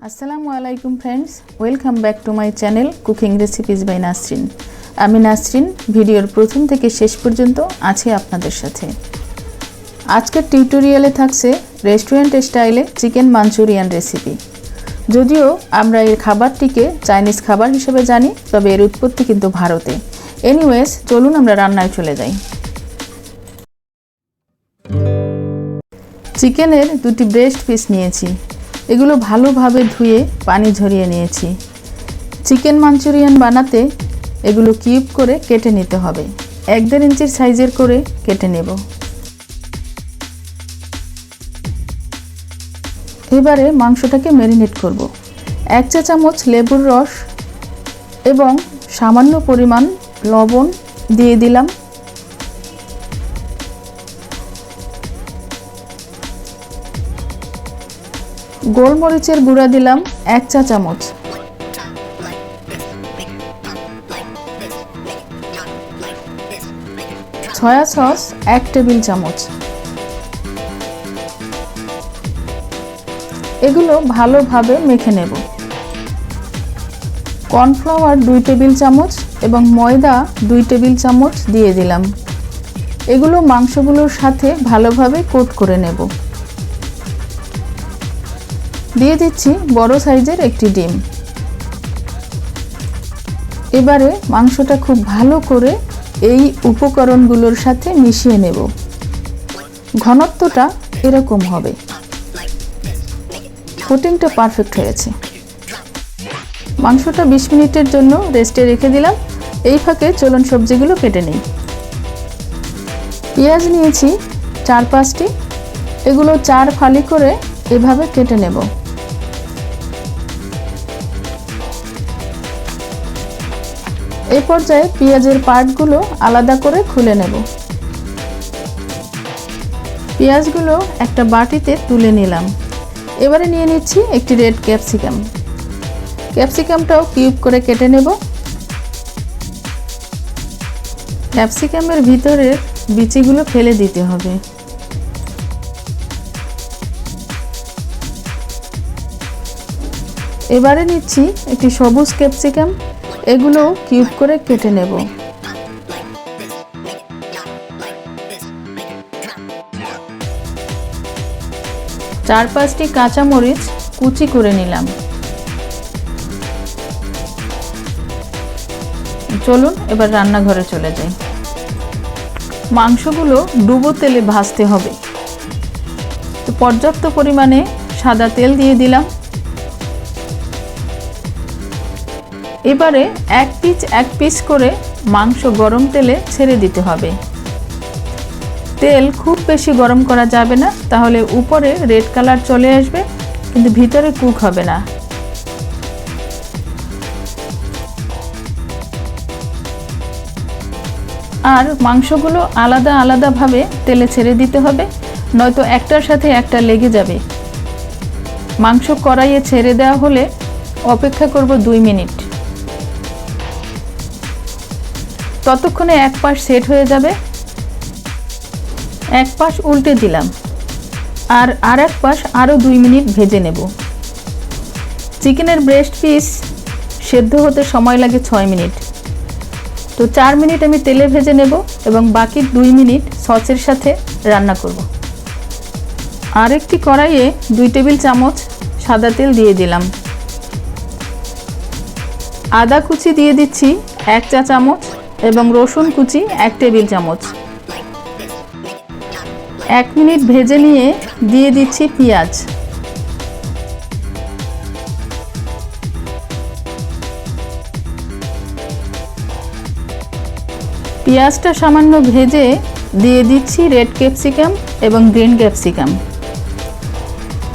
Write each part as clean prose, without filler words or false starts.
আসসালামু আলাইকুম friends, welcome back to my channel cooking recipes by Nasrin. আমি নাসরিন, ভিডিওর প্রথম থেকে শেষ পর্যন্ত আছি আপনাদের সাথে। আজকের টিউটোরিয়ালে থাকছে রেস্টুরেন্ট স্টাইলে চিকেন মাঞ্চুরিয়ান রেসিপি। যদিও আমরা এই খাবারটিকে চাইনিজ খাবার হিসেবে জানি, তবে এর উৎপত্তি কিন্তু ভারতে। এনিওয়েজ, চলুন আমরা রান্নায় চলে যাই। চিকেনের দুটি ব্রেস্ট পিস নিয়েছি, এগুলো ভালোভাবে ধুয়ে পানি ঝরিয়ে নিয়েছি। চিকেন মাঞ্চুরিয়ান বানাতে এগুলো কিউব করে কেটে নিতে হবে। 1-1.5 ইঞ্চির সাইজের করে কেটে নেব। এবারে মাংসটাকে ম্যারিনেট করব। 1 চা চামচ লেবুর রস এবং সামান্য পরিমাণ লবণ দিয়ে দিলাম। গোলমরিচের গুঁড়া দিলাম 1 চা চামচ। সয়া সস 1 টেবিল চামচ। এগুলো ভালোভাবে মেখে নেব। কর্নফ্লাওয়ার 2 টেবিল চামচ এবং ময়দা 2 টেবিল চামচ দিয়ে দিলাম। এগুলো মাংসগুলোর সাথে ভালোভাবে কোট করে নেব। দিয়ে দিচ্ছি বড় সাইজের একটি ডিম। এবারে মাংসটা খুব ভালো করে এই উপকরণগুলোর সাথে মিশিয়ে নেব। ঘনত্বটা এরকম হবে। কোটিংটা পারফেক্ট হয়েছে। মাংসটা 20 মিনিটের জন্য রেস্টে রেখে দিলাম। এই ফাঁকে চলুন সবজিগুলো কেটে নিই। পেঁয়াজ নিয়েছি 4-5টি। এগুলো 4 ফালি করে এভাবে কেটে নেব। এই পর্যায়ে পেঁয়াজের পার্টগুলো আলাদা করে খুলে নেব। পেঁয়াজগুলো একটা বাটিতে তুলে নিলাম। এবারে নিয়ে নিচ্ছি একটি রেড ক্যাপসিকাম। ক্যাপসিকামটাও কিউব করে কেটে নেব। ক্যাপসিকামের ভিতরের বিচিগুলো ফেলে দিতে হবে। এবারে নিচ্ছি একটি সবুজ ক্যাপসিকাম। এগুলো কিউব করে কেটে নেব। চার 5টি কাঁচামরিচ কুচি করে নিলাম। চলুন এবার রান্নাঘরে চলে যাই। মাংসগুলো ডুবো তেলে ভাজতে হবে, তো পর্যাপ্ত পরিমাণে সাদা তেল দিয়ে দিলাম। এবারে এক পিস করে মাংস গরম তেলে ছেড়ে দিতে হবে। তেল খুব বেশি গরম করা যাবে না, তাহলে উপরে রেড কালার চলে আসবে কিন্তু ভিতরে কুক হবে না। আর মাংসগুলো আলাদা আলাদাভাবে তেলে ছেড়ে দিতে হবে, নয়তো একটার সাথে একটা লেগে যাবে। মাংস কড়াইয়ে ছেড়ে দেওয়া হলে অপেক্ষা করব 2 মিনিট। ততক্ষণে এক পাশ সেট হয়ে যাবে। এক পাশ উল্টে দিলাম আর আরেক পাশ আরও 2 মিনিট ভেজে নেব। চিকেনের ব্রেস্ট পিস সেদ্ধ হতে সময় লাগে 6 মিনিট, তো 4 মিনিট আমি তেলে ভেজে নেব এবং বাকি 2 মিনিট সসের সাথে রান্না করব। আরেকটি কড়াইয়ে 2 টেবিল চামচ সাদা তেল দিয়ে দিলাম। আদা কুচি দিয়ে দিচ্ছি 1 চা চামচ এবং রসুন কুচি 1 টেবিল চামচ। 1 মিনিট ভেজে নিয়ে দিয়ে দিচ্ছি পেঁয়াজ। পেঁয়াজটা সামান্য ভেজে দিয়ে দিচ্ছি রেড ক্যাপসিকাম এবং গ্রিন ক্যাপসিকাম।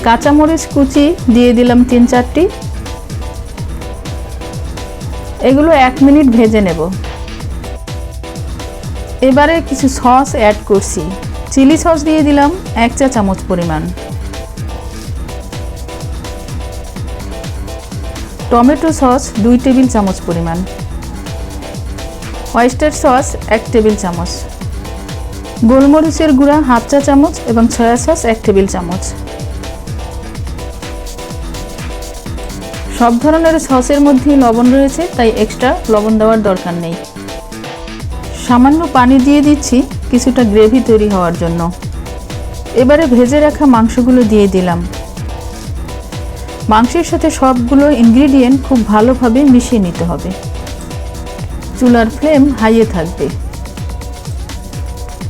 কাঁচামরিচ কুচি দিয়ে দিলাম 3-4টি। এগুলো 1 মিনিট ভেজে নেব। এবারে কিছু সস অ্যাড করছি। চিলি সস দিয়ে দিলাম 1 চা চামচ পরিমাণ। টমেটো সস 2 টেবিল চামচ পরিমাণ। অয়েস্টার সস 1 টেবিল চামচ। গোলমরিচের গুঁড়া 1/2 চা চামচ এবং সয়া সস 1 টেবিল চামচ। সব ধরনের সসের মধ্যেই লবণ রয়েছে, তাই এক্সট্রা লবণ দেওয়ার দরকার নেই। সামান্য পানি দিয়ে দিচ্ছি কিছুটা গ্রেভি তৈরি হওয়ার জন্য। এবারে ভেজে রাখা মাংসগুলো দিয়ে দিলাম। মাংসের সাথে সবগুলো ইনগ্রিডিয়েন্ট খুব ভালোভাবে মিশিয়ে নিতে হবে। চুলার ফ্লেম হাইয়ে থাকবে।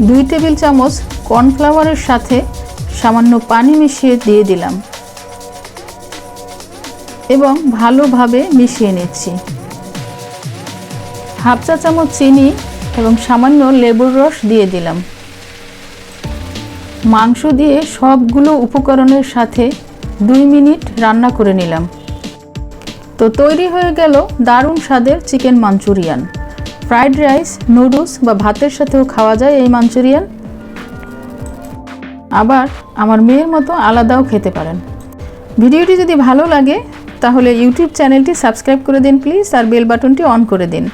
2 টেবিল চামচ কর্নফ্লাওয়ারের সাথে সামান্য পানি মিশিয়ে দিয়ে দিলাম এবং ভালোভাবে মিশিয়ে নিচ্ছি। হাফ চা চামচ চিনি এবং সামান্য লেবুর রস দিয়ে দিলাম। মাংস দিয়ে সবগুলো উপকরণের সাথে 2 মিনিট রান্না করে নিলাম। তো তৈরি হয়ে গেল দারুণ স্বাদের chicken Manchurian. Fried rice, noodles বা ভাতের সাথেও খাওয়া যায় এই মাঞ্চুরিয়ান। আবার আমার মেয়ের মতো আলাদাও খেতে পারেন। ভিডিওটি যদি ভালো লাগে তাহলে ইউটিউব চ্যানেলটি সাবস্ক্রাইব করে দিন প্লিজ, আর বেল বাটনটি অন করে দিন।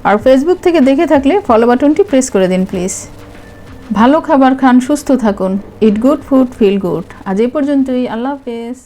আর ফেসবুক থেকে দেখে থাকলে ফলো বাটনটি প্রেস করে দিন প্লিজ। ভালো খাবার খান, সুস্থ থাকুন। It good food, feel good. আজ এই পর্যন্তই। আল্লাহ হাফেজ।